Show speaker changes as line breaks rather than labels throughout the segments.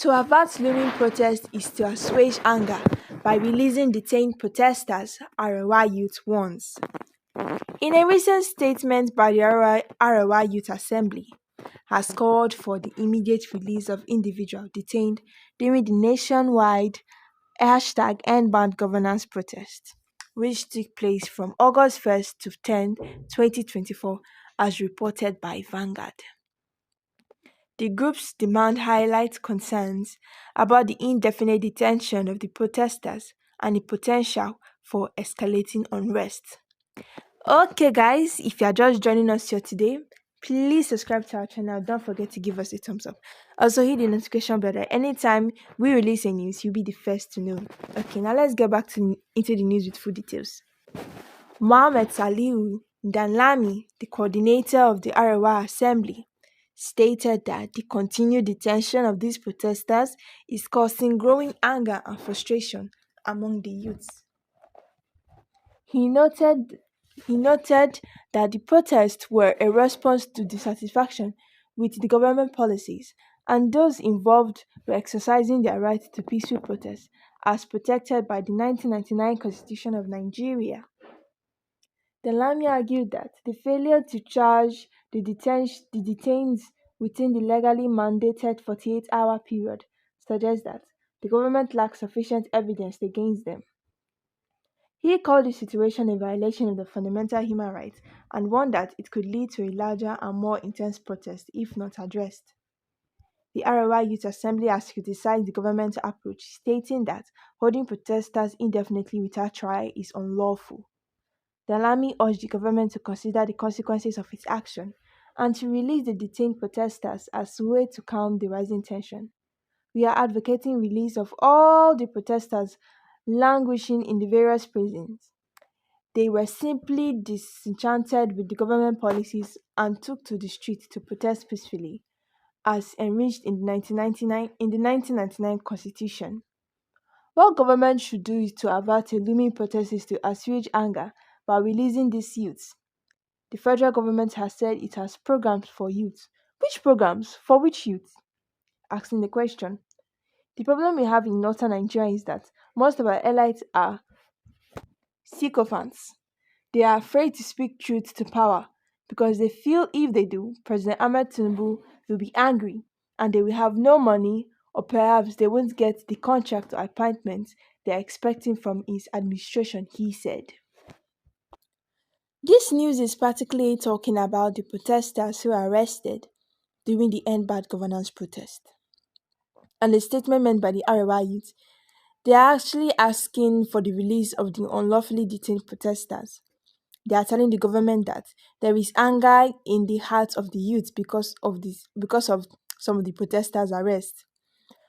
To avert looming protest is to assuage anger by releasing detained protesters, Arewa youth warns. In a recent statement by the Arewa Youth Assembly, has called for the immediate release of individuals detained during the nationwide #EndBad Governance protest, which took place from August 1st to 10, 2024, as reported by Vanguard. The group's demand highlights concerns about the indefinite detention of the protesters and the potential for escalating unrest. Okay guys, if you are just joining us here today, please subscribe to our channel. Don't forget to give us a thumbs up. Also hit the notification bell that anytime we release a news, you'll be the first to know. Okay, now let's get back into the news with full details. Mohammed Salihu Danlami, the coordinator of the Arewa Assembly, stated that the continued detention of these protesters is causing growing anger and frustration among the youths. He noted that the protests were a response to dissatisfaction with the government policies, and those involved were exercising their right to peaceful protest as protected by the 1999 Constitution of Nigeria. Delamy argued that the failure to charge the detainees within the legally mandated 48-hour period suggests that the government lacks sufficient evidence against them. He called the situation a violation of the fundamental human rights and warned that it could lead to a larger and more intense protest if not addressed. The Arewa Youth Assembly has criticized the government's approach, stating that holding protesters indefinitely without trial is unlawful. Dalami urged the government to consider the consequences of its action and to release the detained protesters as a way to calm the rising tension. We are advocating release of all the protesters languishing in the various prisons. They were simply disenchanted with the government policies and took to the street to protest peacefully, as enriched in the 1999 Constitution. What government should do is to avert a looming protest is to assuage anger by releasing these youths. The federal government has said it has programs for youth. Which programs? For which youth? Asking the question. The problem we have in northern Nigeria is that most of our elites are sycophants. They are afraid to speak truth to power because they feel if they do, President TINUBU will be angry and they will have no money, or perhaps they won't get the contract or appointment they are expecting from his administration, he said. This news is particularly talking about the protesters who were arrested during the End Bad Governance protest. And a statement made by the Arewa youth, they are actually asking for the release of the unlawfully detained protesters. They are telling the government that there is anger in the hearts of the youth because of some of the protesters' arrests.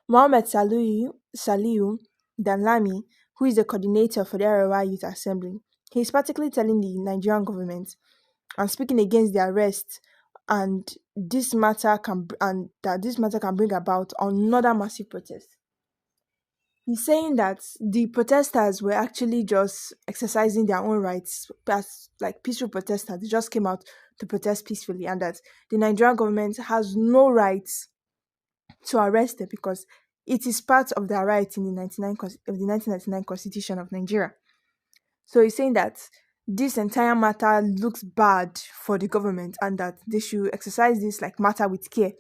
Mohammed Salihu Danlami, who is the coordinator for the Arewa Youth Assembly, he is particularly telling the Nigerian government and speaking against the arrest and that this matter can bring about another massive protest. He's saying that the protesters were actually just exercising their own rights as like peaceful protesters. They just came out to protest peacefully, and that the Nigerian government has no rights to arrest them because it is part of their rights in the 1999 Constitution of Nigeria. So he's saying that this entire matter looks bad for the government and that they should exercise this like matter with care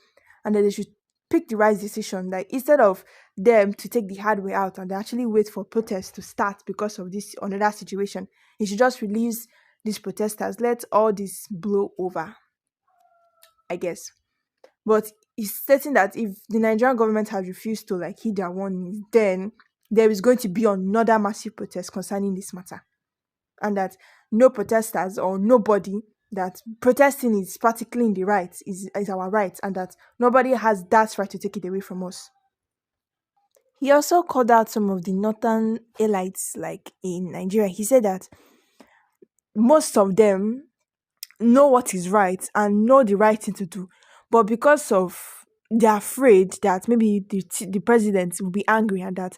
and that they should pick the right decision. Like instead of them to take the hard way out and they actually wait for protests to start because of this another situation, he should just release these protesters. Let all this blow over, I guess. But he's stating that if the Nigerian government has refused to like heed their warnings, then there is going to be another massive protest concerning this matter. And that no protesters or nobody, that protesting is particularly in the rights, is our right, and that nobody has that right to take it away from us. He also called out some of the northern elites like in Nigeria. He said that most of them know what is right and know the right thing to do, but because of they're afraid that maybe the president will be angry and that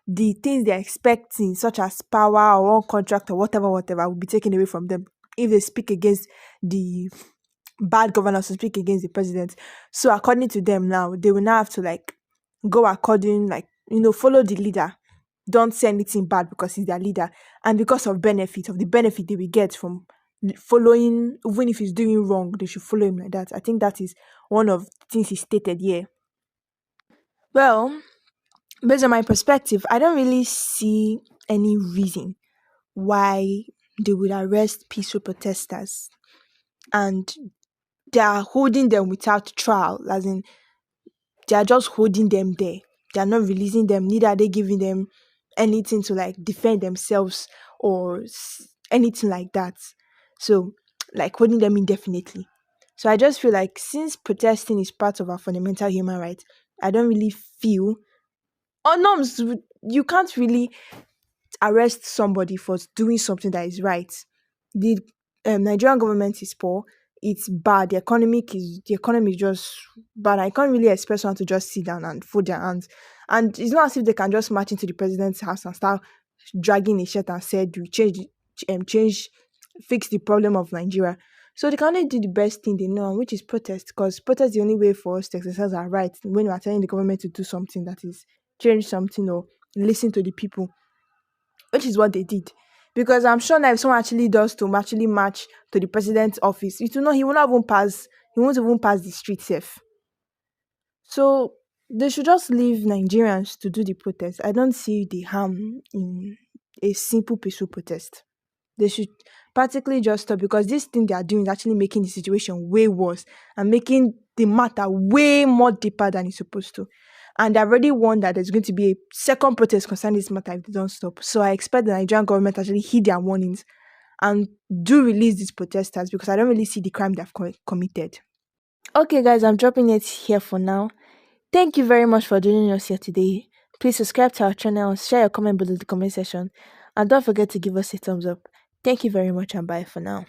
the things they're expecting, such as power or one contract or whatever, will be taken away from them if they speak against the bad governors, to speak against the president. So according to them now, they will now have to like go according, like, follow the leader. Don't say anything bad because he's their leader, and because of the benefit they will get from following, even if he's doing wrong, they should follow him like that. I think that is one of the things he stated here. Well, based on my perspective, I don't really see any reason why they would arrest peaceful protesters and they are holding them without trial, as in they are just holding them there. They are not releasing them, neither are they giving them anything to like defend themselves or anything like that. So, like holding them indefinitely. So I just feel like since protesting is part of our fundamental human rights, I don't really feel, or norms, you can't really arrest somebody for doing something that is right. The Nigerian government is poor. It's bad. The economy is just bad. I can't really expect someone to just sit down and fold their hands. And it's not as if they can just march into the president's house and start dragging a shirt and said we change, fix the problem of Nigeria. So they can only do the best thing they know, which is protest. Because protest is the only way for us to exercise our rights when we are telling the government to do something, that is change something or listen to the people, which is what they did. Because I'm sure that if someone actually does to actually march to the president's office, it will not, he will not even pass, he won't even pass the street safe. So they should just leave Nigerians to do the protest. I don't see the harm in a simple peaceful protest. They should practically just stop, because this thing they are doing is actually making the situation way worse and making the matter way more deeper than it's supposed to. And I already warned that there's going to be a second protest concerning this matter if they don't stop. So I expect the Nigerian government actually heed their warnings and do release these protesters, because I don't really see the crime they've committed. Okay, guys, I'm dropping it here for now. Thank you very much for joining us here today. Please subscribe to our channel, share your comment below the comment section, and don't forget to give us a thumbs up. Thank you very much, and bye for now.